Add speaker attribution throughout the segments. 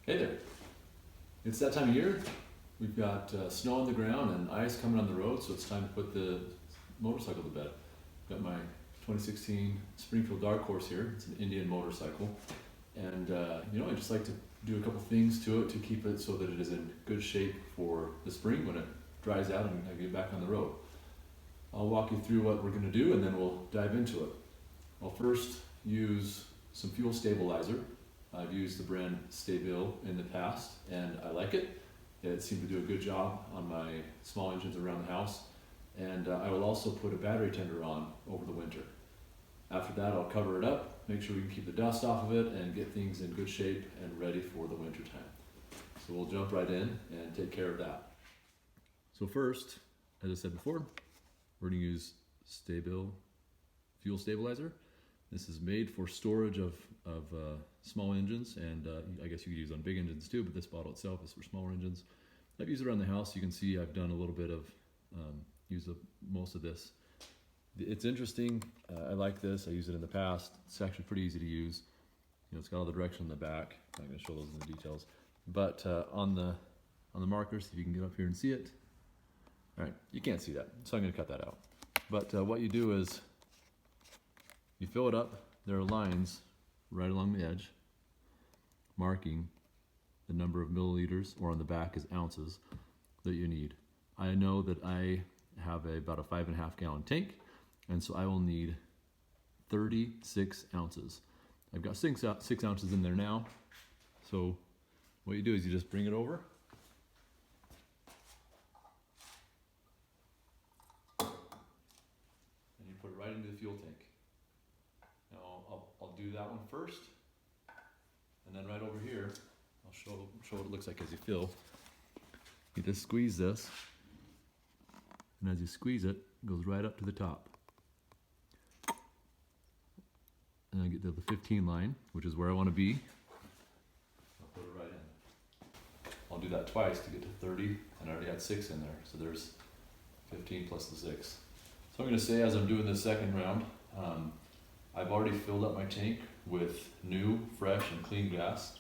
Speaker 1: Hey there. It's that time of year. We've got snow on the ground and ice coming on the road, so it's time to put the motorcycle to bed. Got my 2016 Springfield Dark Horse here. It's an Indian motorcycle. And I just like to do a couple things to it to keep it so that it is in good shape for the spring when it dries out and I get back on the road. I'll walk you through what we're going to do and then we'll dive into it. I'll first use some fuel stabilizer. I've used the brand Stabil in the past and I like it. It seemed to do a good job on my small engines around the house. And I will also put a battery tender on over the winter. After that, I'll cover it up, make sure we can keep the dust off of it and get things in good shape and ready for the winter time. So we'll jump right in and take care of that. So first, as I said before, we're going to use Stabil fuel stabilizer. This is made for storage of small engines, and I guess you could use on big engines too, but this bottle itself is for smaller engines. I've used it around the house. You can see I've done a little bit of most of this. It's interesting. I like this. I used it in the past. It's actually pretty easy to use. It's got all the direction in the back. I'm not going to show those in the details, but on the markers, if you can get up here and see it. All right, you can't see that, so I'm going to cut that out. But what you do is you fill it up. There are lines right along the edge marking the number of milliliters, or on the back is ounces, that you need. I know that I have about a 5.5 gallon tank, and so I will need 36 ounces. I've got 6 ounces in there now. So what you do is you just bring it over. And you put it right into the fuel tank. Now I'll do that one first. And then right over here, I'll show what it looks like as you fill. You just squeeze this. And as you squeeze it, it goes right up to the top. And I get to the 15 line, which is where I want to be. I'll put it right in. I'll do that twice to get to 30, and I already had 6 in there, so there's 15 plus the 6. So I'm going to say, as I'm doing this second round, I've already filled up my tank with new, fresh, and clean gas.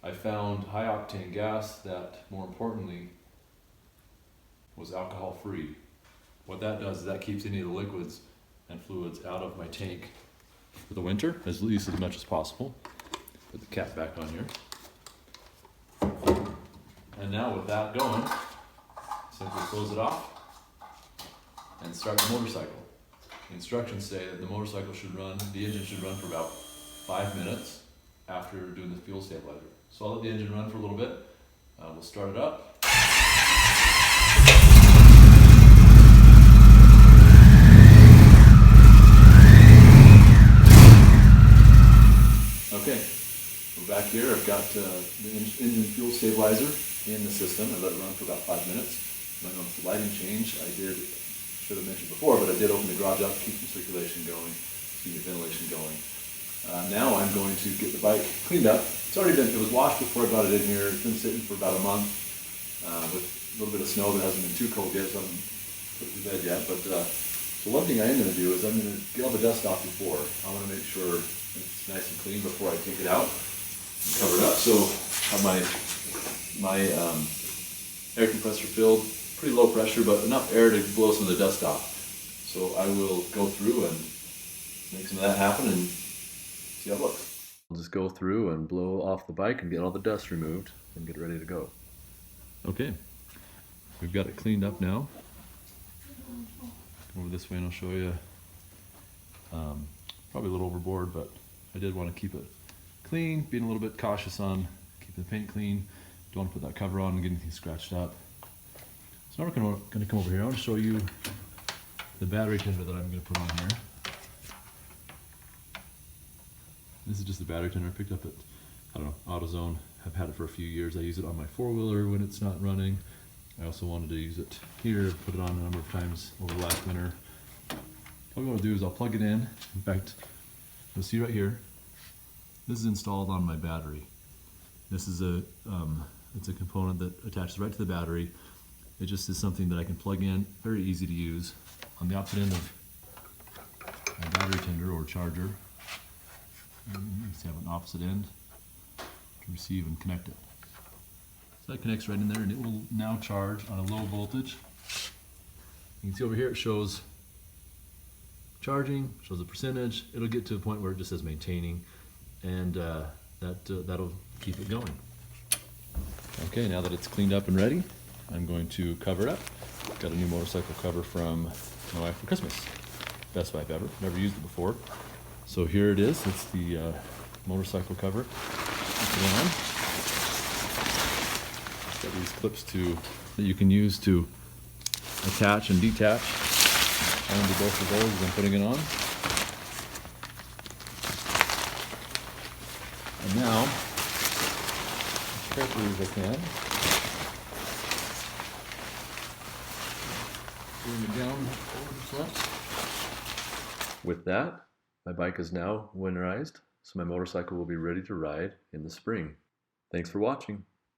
Speaker 1: I found high octane gas that, more importantly, was alcohol free. What that does is that keeps any of the liquids and fluids out of my tank for the winter, at least as much as possible. Put the cap back on here. And now with that going, simply close it off and start the motorcycle. The instructions say that the motorcycle should run, the engine should run for about 5 minutes after doing the fuel stabilizer. So I'll let the engine run for a little bit. We'll start it up. Okay, we're back here. I've got the engine fuel stabilizer in the system. I let it run for about 5 minutes. When I noticed the lighting change, should have mentioned before, but I did open the garage up to keep some circulation going, keep the ventilation going. Now I'm going to get the bike cleaned up. It was washed before I brought it in here. It's been sitting for about a month with a little bit of snow that hasn't been too cold yet, so I haven't put it to bed yet. But so one thing I am going to do is I'm going to get all the dust off before. I want to make sure it's nice and clean before I take it out and cover it up. So I have my air compressor filled, pretty low pressure, but enough air to blow some of the dust off. So I will go through and make some of that happen and see how it looks. I'll just go through and blow off the bike and get all the dust removed and get ready to go. Okay, we've got it cleaned up now. Come over this way and I'll show you. Probably a little overboard, but I did want to keep it clean, being a little bit cautious on keeping the paint clean. Don't want to put that cover on and get anything scratched up. So now we're going to come over here. I want to show you the battery tender that I'm going to put on here. This is just the battery tender I picked up at, AutoZone. I've had it for a few years. I use it on my 4-wheeler when it's not running. I also wanted to use it here, put it on a number of times over the last winter. What I'm going to do is I'll plug it in. In fact, you'll see right here, this is installed on my battery. This is it's a component that attaches right to the battery. It just is something that I can plug in, very easy to use. On the opposite end of my battery tender or charger, you see I have an opposite end to receive and connect it. So that connects right in there, and it will now charge on a low voltage. You can see over here it shows charging, shows the percentage. It'll get to a point where it just says maintaining, and that'll keep it going. Okay, now that it's cleaned up and ready, I'm going to cover it up. Got a new motorcycle cover from my wife for Christmas. Best Wife ever. Never used it before. So here it is. It's the motorcycle cover. Put it on. Got these clips that you can use to attach and detach. I'm going to do both of those as I'm putting it on. And now, as carefully as I can, bring it down over the front. With that, my bike is now winterized, so my motorcycle will be ready to ride in the spring. Thanks for watching.